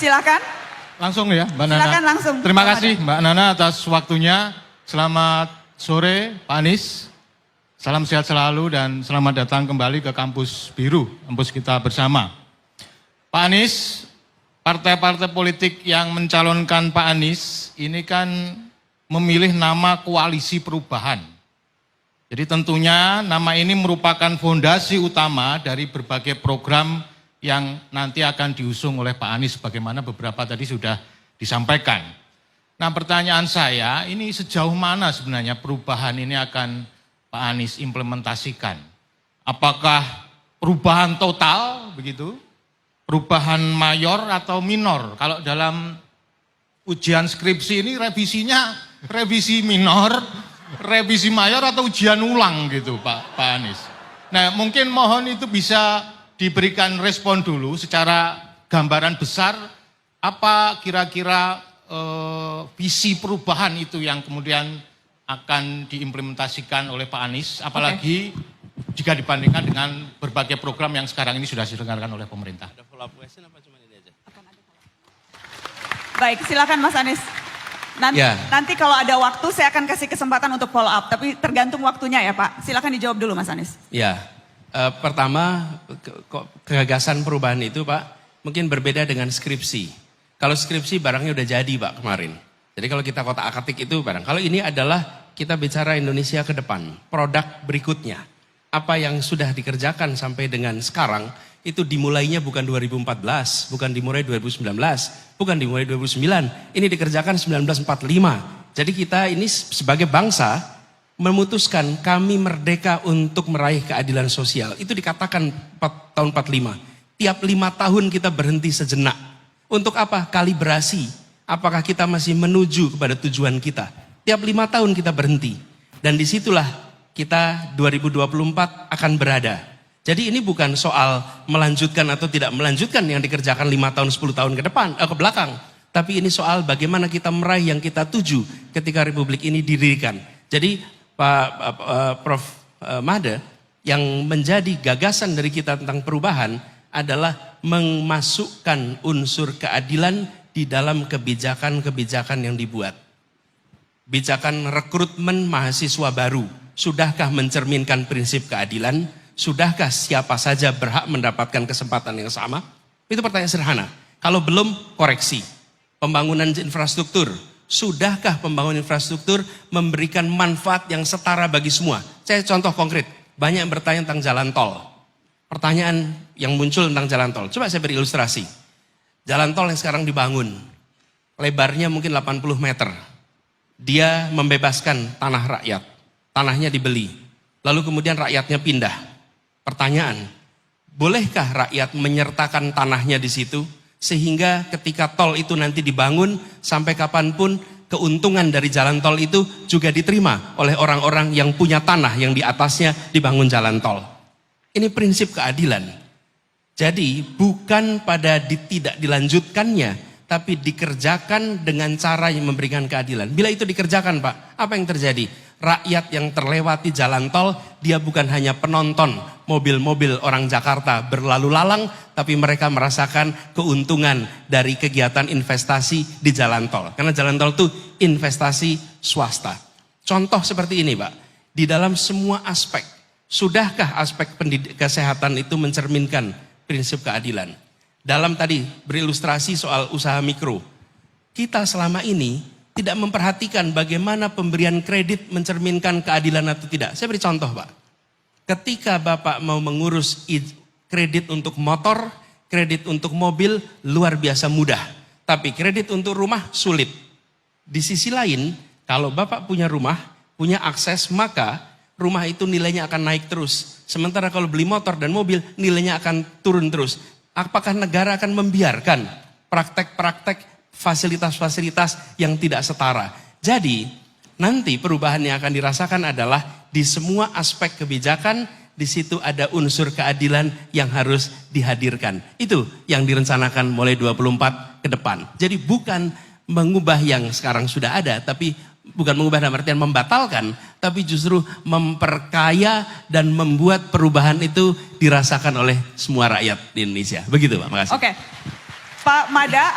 silakan. Langsung ya Mbak Nana. Silakan langsung. Terima kasih Mbak Nana atas waktunya. Selamat sore Pak Anies. Salam sehat selalu dan selamat datang kembali ke kampus biru, kampus kita bersama. Pak Anies, partai-partai politik yang mencalonkan Pak Anies ini kan memilih nama koalisi perubahan. Jadi tentunya nama ini merupakan fondasi utama dari berbagai program yang nanti akan diusung oleh Pak Anies, bagaimana beberapa tadi sudah disampaikan. Nah pertanyaan saya, ini sejauh mana sebenarnya perubahan ini akan Pak Anies implementasikan? Apakah perubahan total begitu? Perubahan mayor atau minor? Kalau dalam ujian skripsi ini revisinya revisi minor, revisi mayor atau ujian ulang gitu Pak Anies. Nah mungkin mohon itu bisa diberikan respon dulu secara gambaran besar apa kira-kira visi perubahan itu yang kemudian akan diimplementasikan oleh Pak Anies, apalagi jika dibandingkan dengan berbagai program yang sekarang ini sudah diselenggarakan oleh pemerintah. Ada follow up question apa cuma ini aja? Baik, silakan Mas Anies. Nanti kalau ada waktu saya akan kasih kesempatan untuk follow up, tapi tergantung waktunya ya Pak. Silakan dijawab dulu Mas Anies. Ya, pertama gagasan perubahan itu Pak mungkin berbeda dengan skripsi. Kalau skripsi barangnya udah jadi Pak kemarin. Jadi kalau kita kotak-atik itu barang. Kalau ini adalah kita bicara Indonesia ke depan, produk berikutnya. Apa yang sudah dikerjakan sampai dengan sekarang itu dimulainya bukan 2014, bukan dimulai 2019, bukan dimulai 2009. Ini dikerjakan 1945. Jadi kita ini sebagai bangsa memutuskan kami merdeka untuk meraih keadilan sosial. Itu dikatakan tahun 45. Tiap 5 tahun kita berhenti sejenak. Untuk apa? Kalibrasi. Apakah kita masih menuju kepada tujuan kita? Tiap 5 tahun kita berhenti. Dan disitulah kita 2024 akan berada. Jadi ini bukan soal melanjutkan atau tidak melanjutkan yang dikerjakan 5 tahun, 10 tahun ke depan, ke belakang. Tapi ini soal bagaimana kita meraih yang kita tuju ketika Republik ini didirikan. Jadi Prof. Made, yang menjadi gagasan dari kita tentang perubahan adalah memasukkan unsur keadilan di dalam kebijakan-kebijakan yang dibuat. Kebijakan rekrutmen mahasiswa baru, sudahkah mencerminkan prinsip keadilan? Sudahkah siapa saja berhak mendapatkan kesempatan yang sama? Itu pertanyaan sederhana. Kalau belum, koreksi. Pembangunan infrastruktur, sudahkah pembangunan infrastruktur memberikan manfaat yang setara bagi semua? Saya contoh konkret, banyak yang bertanya tentang jalan tol. Pertanyaan yang muncul tentang jalan tol, coba saya beri ilustrasi. Jalan tol yang sekarang dibangun, lebarnya mungkin 80 meter. Dia membebaskan tanah rakyat, tanahnya dibeli. Lalu kemudian rakyatnya pindah. Pertanyaan, bolehkah rakyat menyertakan tanahnya di situ? Sehingga ketika tol itu nanti dibangun, sampai kapanpun keuntungan dari jalan tol itu juga diterima oleh orang-orang yang punya tanah yang di atasnya dibangun jalan tol. Ini prinsip keadilan. Jadi bukan pada tidak dilanjutkannya, tapi dikerjakan dengan cara yang memberikan keadilan. Bila itu dikerjakan Pak, apa yang terjadi? Rakyat yang terlewati jalan tol, dia bukan hanya penonton mobil-mobil orang Jakarta berlalu lalang, tapi mereka merasakan keuntungan dari kegiatan investasi di jalan tol. Karena jalan tol itu investasi swasta. Contoh seperti ini Pak, di dalam semua aspek, sudahkah aspek kesehatan itu mencerminkan prinsip keadilan? Dalam tadi berilustrasi soal usaha mikro, kita selama ini tidak memperhatikan bagaimana pemberian kredit mencerminkan keadilan atau tidak. Saya beri contoh Pak. Ketika Bapak mau mengurus kredit untuk motor, kredit untuk mobil luar biasa mudah. Tapi kredit untuk rumah sulit. Di sisi lain, kalau Bapak punya rumah, punya akses, maka rumah itu nilainya akan naik terus. Sementara kalau beli motor dan mobil, nilainya akan turun terus. Apakah negara akan membiarkan praktek-praktek fasilitas-fasilitas yang tidak setara? Jadi nanti perubahan yang akan dirasakan adalah di semua aspek kebijakan, di situ ada unsur keadilan yang harus dihadirkan. Itu yang direncanakan mulai 24 ke depan. Jadi bukan mengubah yang sekarang sudah ada, tapi bukan mengubah dalam artian membatalkan, tapi justru memperkaya dan membuat perubahan itu dirasakan oleh semua rakyat di Indonesia. Begitu Pak, makasih. Oke, Pak Mada.